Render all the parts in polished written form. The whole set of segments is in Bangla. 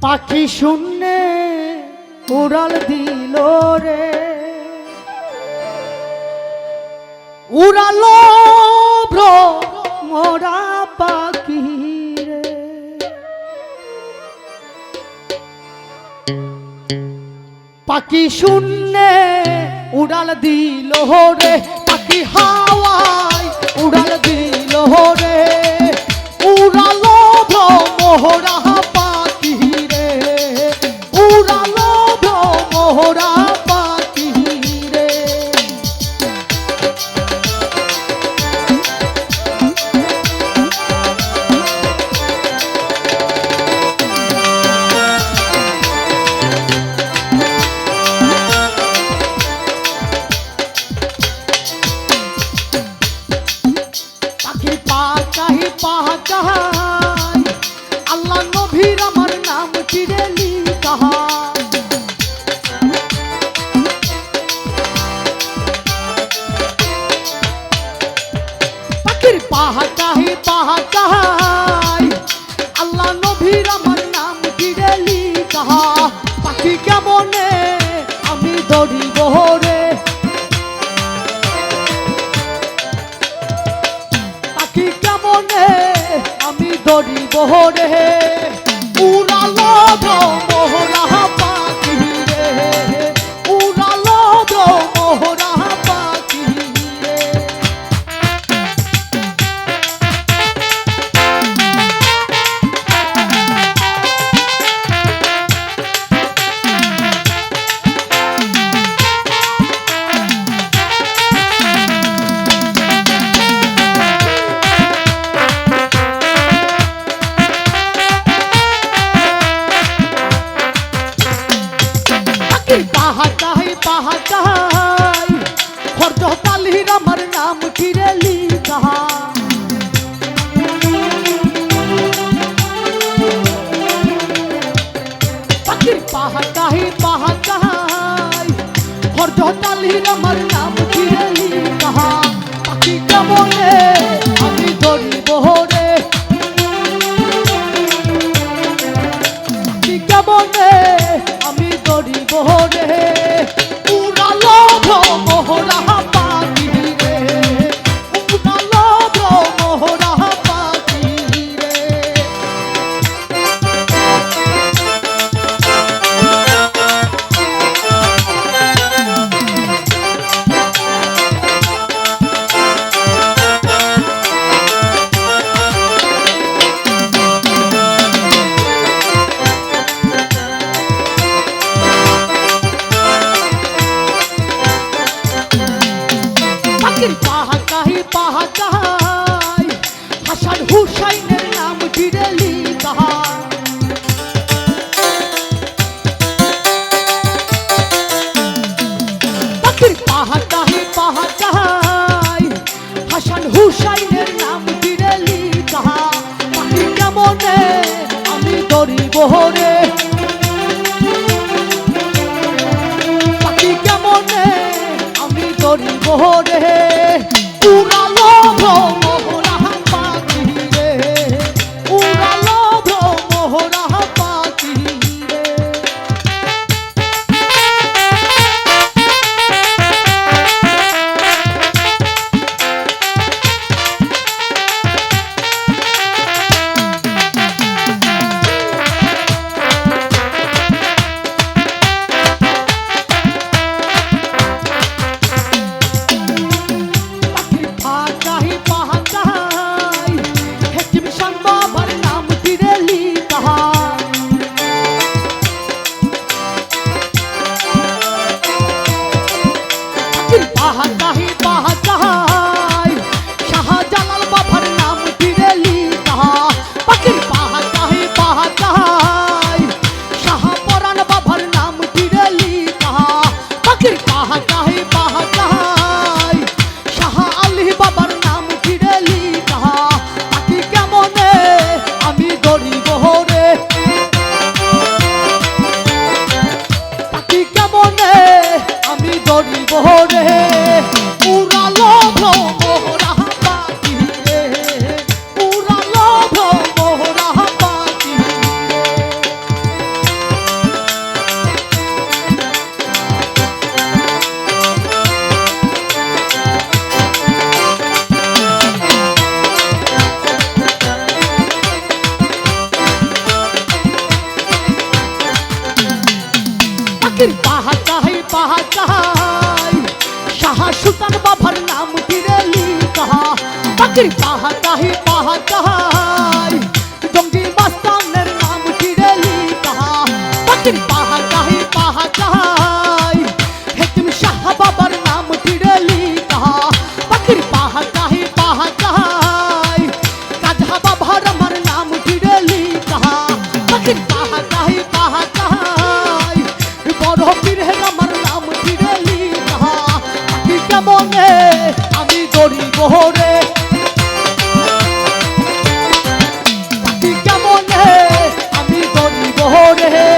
পাখি শূন্যে উড়াল দিল রে, উড়ালো ভ্রমরা পাখি রে। পাখি শূন্যে উড়াল দিল রে, পাখি হাওয়ায় উড়াল দিল রে, উড়ালো ভ্রমরা পাখি রে, উড়ালো ভ্রমরা পাখি রে। পাখি পাকাই পাকাই আল্লাহ নবীর আমার নাম চিরে লিখা। পাখির পাকাই পাকাই আল্লাহ নবীর আমার নাম চিরে লিখা। পাখি কেমনে আমি ধরিব রে, পাখি কেমনে আমি ধরিব রে, উড়ালো ভ্রমরা পাখি রে, উড়ালো ভ্রমরা পাখি রে। পাহাকাই পাহাকাই খর্জ কালির আমার নাম চিরে লিখা। পাখির পাহাকাই পাহাকাই খর্জ কালির আমার নাম চিরে লিখা। পাখি কেমনে আমি ধরিব রে, পাখি কেমনে আমি ধরিব রে, উড়ালো ভ্রমরা পাখি রে, উড়ালো ভ্রমরা পাখি রে। পাখির পাহাকাই পাহাকাই হাসান হুসাইনের নাম চিরে লিখা। পাখির পাহাকাই পাহাকাই হাসান হুসাইনের নাম চিরে লিখা। পাখি কেমনে আমি ধরিব রে, পাখি কেমনে আমি ধরিব রে, উড়ালো ভ্রমরা পাখি রে, উড়ালো ভ্রমরা পাখি রে। পাখি পাকাই পাহাকাই পাখির পাহাচাই শাহ সুলতান বাবার নাম টিরে লিখা পাখির পাহাচাই জঙ্গি মাস্তানের নাম টিরে লিখা পাখির পাহাচাই হেকিম শাহ বাবার নাম টিরে লিখা পাখির পাহাচাই কাজা বাবার আমার নাম টিরে লিখা পাখির পাহাচাই বড় পীরের আমার নাম টিরে লিখা পাখি কেমনে আমি ধরিব রে পাখি কেমনে আমি ধরিব রে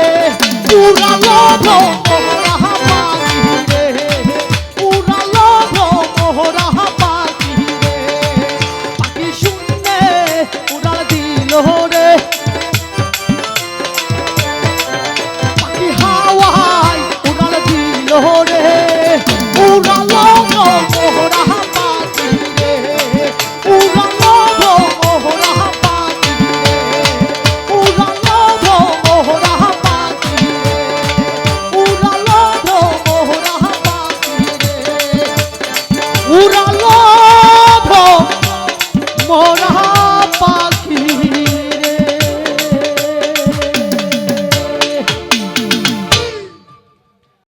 উড়ালো মোহরা পাখি রে উড়ালো মোহরা পাখি রে পাখি শুনে উড়াল দিল রে পাখি হাওয়ায় উড়াল দিল রে উড়ালো মোহরা পাখি রে উড়ালো মোহরা পাখি রে উড়ালো মোহরা পাখি রে উড়ালো মোহরা পাখি রে উড়ালো মোহরা